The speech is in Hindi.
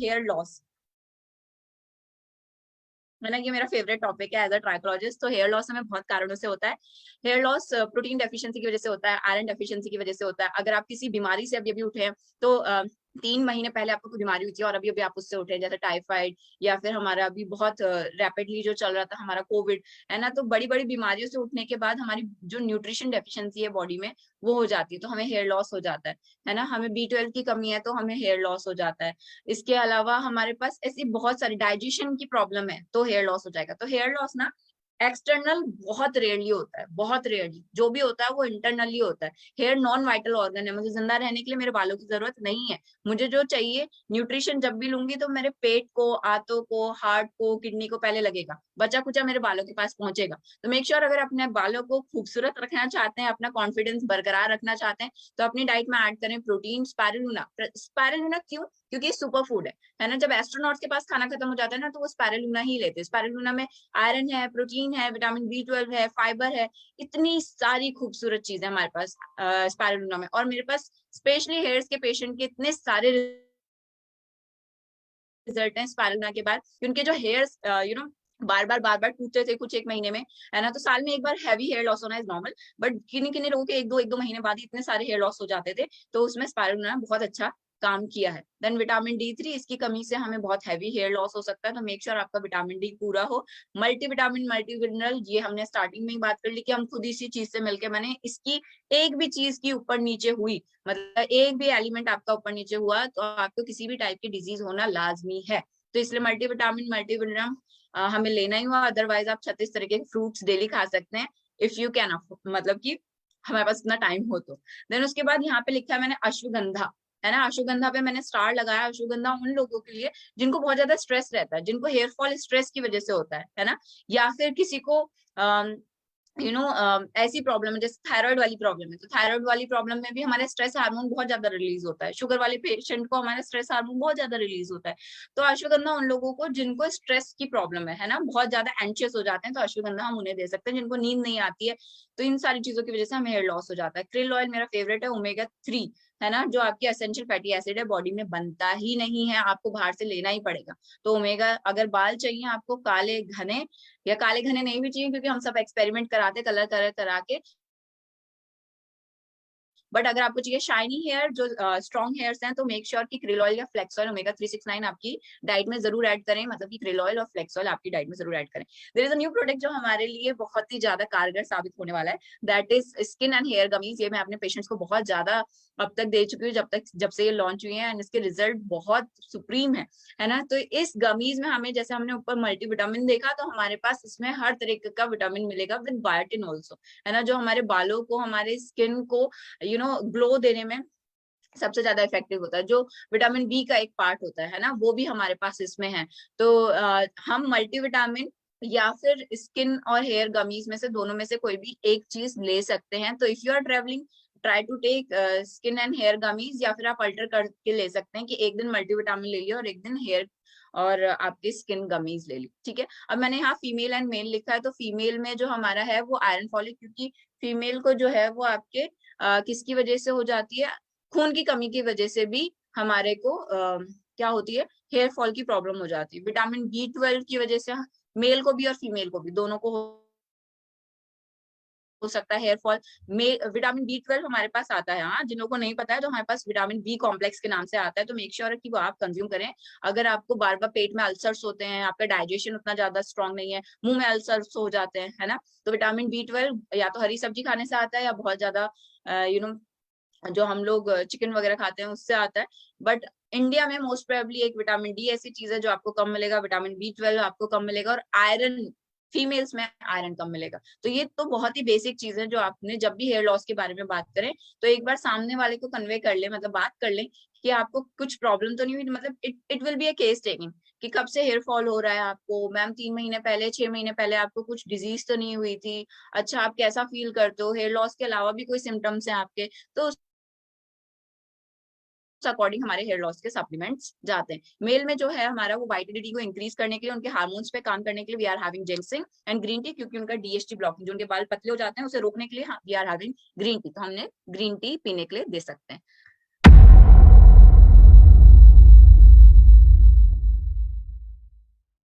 हेयर लॉस, है ना, ये मेरा फेवरेट टॉपिक है एज अ ट्राइकोलॉजिस्ट। तो हेयर लॉस हमें बहुत कारणों से होता है। हेयर लॉस प्रोटीन डेफिशिएंसी की वजह से होता है, आयरन डेफिशिएंसी की वजह से होता है। अगर आप किसी बीमारी से अभी अभी उठे हैं, तो 3 महीने पहले आपको कोई बीमारी हुई थी और अभी अभी आप उससे उठे, जैसे टाइफाइड, या फिर हमारा अभी बहुत रैपिडली जो चल रहा था हमारा कोविड, है ना। तो बड़ी बड़ी बीमारियों से उठने के बाद हमारी जो न्यूट्रिशन डेफिशिएंसी है बॉडी में, वो हो जाती है, तो हमें हेयर लॉस हो जाता है ना। हमें B12 की कमी है तो हमें हेयर लॉस हो जाता है। इसके अलावा हमारे पास ऐसी बहुत सारी डाइजेशन की प्रॉब्लम है तो हेयर लॉस हो जाएगा। तो हेयर लॉस ना एक्सटर्नल बहुत रेयरली होता है, बहुत रेयरली। जो भी होता है वो इंटरनली होता है। हेयर नॉन वाइटल ऑर्गन है, मुझे जिंदा रहने के लिए मेरे बालों की जरूरत नहीं है। मुझे जो चाहिए न्यूट्रिशन जब भी लूंगी तो मेरे पेट को, आंतों को, हार्ट को, किडनी को पहले लगेगा, बचा कुचा मेरे बालों के पास पहुंचेगा। तो मेक श्योर अगर अपने बालों को खूबसूरत रखना चाहते हैं, अपना कॉन्फिडेंस बरकरार रखना चाहते हैं, तो अपनी डाइट में ऐड करें प्रोटीन। स्पाइरुलिना, स्पाइरुलिना क्यों? क्योंकि सुपर फूड है ना। जब एस्ट्रोनॉट्स के पास खाना खत्म हो जाता है ना, तो वो स्पाइरुलिना ही लेते हैं। स्पाइरुलिना में आयरन है, प्रोटीन है, विटामिन B12 है, फाइबर है, इतनी सारी खूबसूरत चीजें हमारे पास स्पाइरुलिना में। और मेरे पास स्पेशली हेयर्स के पेशेंट के इतने सारे रिजल्ट हैं स्पाइरुलिना के बाद, कि उनके जो हेयर्स बार बार टूटते थे कुछ एक महीने में, है ना। तो साल में एक बार हैवी हेयर लॉस होना इज नॉर्मल, बट किन्हीं किन्हीं लोगों के एक दो महीने बाद ही इतने सारे हेयर लॉस हो जाते थे। तो उसमें स्पाइरुलिना बहुत अच्छा काम किया है। देन विटामिन D3, इसकी कमी से हमें बहुत हैवी हेयर लॉस हो सकता है, तो मेक श्योर आपका विटामिन डी पूरा हो। मल्टीविटामिन, मल्टी मिनरल, ये हमने स्टार्टिंग में ही बात कर ली कि हम खुद इसी चीज से मिलके बने। इसकी एक भी चीज की ऊपर नीचे हुई, मतलब एक भी एलिमेंट आपका ऊपर नीचे हुआ, तो आपको किसी भी टाइप की डिजीज होना लाजमी है। तो इसलिए मल्टीविटामिन, मल्टीविटामिन हमें लेना ही हुआ। अदरवाइज आप 36 तरह के फ्रूट्स डेली खा सकते हैं, इफ यू कैन, मतलब कि हमारे पास इतना टाइम हो तो। देन उसके बाद यहाँ पे लिखा है मैंने अश्वगंधा, है ना। अश्वगंधा पे मैंने स्टार लगाया। अश्वगंधा उन लोगों के लिए जिनको बहुत ज्यादा स्ट्रेस रहता है, जिनको हेयर फॉल स्ट्रेस की वजह से होता है ना। या फिर किसी को ऐसी प्रॉब्लम है जैसे थायराइड वाली प्रॉब्लम है, तो थायराइड वाली प्रॉब्लम में भी हमारे स्ट्रेस हार्मोन बहुत ज्यादा रिलीज होता है। शुगर वाले पेशेंट को हमारा स्ट्रेस हार्मोन बहुत ज्यादा रिलीज होता है। तो अश्वगंधा उन लोगों को जिनको स्ट्रेस की प्रॉब्लम है ना, बहुत ज्यादा एंशियस हो जाते हैं, तो अश्वगंधा हम उन्हें दे सकते हैं। जिनको नींद नहीं आती है, तो इन सारी चीजों की वजह से हमें हेयर लॉस हो जाता है। क्रिल ऑयल मेरा फेवरेट है, ओमेगा 3, है ना, जो आपकी एसेंशियल फैटी एसिड है, बॉडी में बनता ही नहीं है, आपको बाहर से लेना ही पड़ेगा। तो ओमेगा, अगर बाल चाहिए आपको काले घने, या काले घने नहीं भी चाहिए क्योंकि हम सब एक्सपेरिमेंट कराते कलर कलर करा के, बट अगर आपको चाहिए शाइनी हेयर, जो स्ट्रॉन्ग हेयर्स हैं, तो मेक श्योर कि क्रिल ऑयल या फ्लेक्स ऑयल ओमेगा 369 आपकी डाइट में जरूर ऐड करें। मतलब कि क्रिल ऑयल और फ्लेक्स ऑयल आपकी डाइट में जरूर ऐड करें। There is a new product जो हमारे लिए बहुत ही ज्यादा कारगर साबित होने वाला है, that is skin and hair gummies. ये मैं अपने पेशेंट्स को बहुत ज्यादा अब तक दे चुकी हूँ, जब से ये लॉन्च हुई है, एंड इसके रिजल्ट बहुत सुप्रीम है ना। तो इस गमीज में हमें, जैसे हमने ऊपर मल्टीविटामिन देखा, तो हमारे पास इसमें हर तरीके का विटामिन मिलेगा विद बायोटिन ऑल्सो, है ना, जो हमारे बालों को, हमारे स्किन को ग्लो देने में सबसे ज्यादा इफेक्टिव होता है। जो विटामिन B का एक पार्ट होता है ना, वो भी हमारे पास इसमें है। तो हम मल्टीविटामिन या फिर स्किन और हेयर गमीज में से, दोनों में से कोई भी एक चीज ले सकते हैं। तो if you are travelling, try to take skin and hair gummies, या फिर आप अल्टर करके ले सकते हैं कि एक दिन मल्टीविटामिन ले लिया और एक दिन हेयर और आपकी स्किन गमीज ले ली, ठीक है। अब मैंने यहाँ फीमेल एंड मेल लिखा है, तो फीमेल में जो हमारा है वो आयरन फॉलिक, क्योंकि फीमेल को जो है वो आपके किसकी वजह से हो जाती है, खून की कमी की वजह से भी हमारे को क्या होती है, हेयर फॉल की प्रॉब्लम हो जाती है। विटामिन B12 की वजह से मेल को भी और फीमेल को भी, दोनों को हो सकता है हेयर फॉल। विटामिन B12 हमारे पास आता है, हाँ, जिन लोगों को नहीं पता है, तो हमारे पास विटामिन B कॉम्प्लेक्स के नाम से आता है। तो मेक श्योर कि वो आप कंज्यूम करें। अगर आपको बार बार पेट में अल्सर्स होते हैं, आपका डाइजेशन उतना ज्यादा स्ट्रांग नहीं है, मुंह में अल्सर्स हो जाते हैं, है ना, तो विटामिन B12 या तो हरी सब्जी खाने से आता है, या बहुत ज्यादा यू नो जो हम लोग चिकन वगैरह खाते हैं उससे आता है। बट इंडिया में मोस्ट प्रोबेबली एक विटामिन D ऐसी चीज है जो आपको कम मिलेगा, विटामिन B12 आपको कम मिलेगा, और आयरन, फीमेल्स में आयरन कम मिलेगा। तो ये तो बहुत ही बेसिक चीज है जो आपने जब भी हेयर लॉस के बारे में बात करें, तो एक बार सामने वाले को कन्वे कर ले, मतलब बात कर ले कि आपको कुछ प्रॉब्लम तो नहीं हुई। मतलब it will be a case taking कि कब से हेयर फॉल हो रहा है आपको, मैम 3 महीने पहले, 6 महीने पहले आपको कुछ डिजीज तो नहीं हुई थी, अच्छा आप कैसा फील करते हो, हेयर लॉस के अलावा भी कोई सिम्टम्स हैं आपके, तो अकॉर्डिंग हमारे हेयर लॉस के सप्लीमेंट्स जाते हैं। मेल में जो है हमारा, वो वाइटलिटी को इंक्रीज करने के लिए, उनके हार्मोन्स पे काम करने के लिए we are having jinxing and green tea, क्योंकि उनका DHT ब्लॉकिंग, जो उनके बाल पतले हो जाते हैं, उसे रोकने के लिए we are having green tea. तो हमने ग्रीन टी पीने के लिए दे सकते हैं।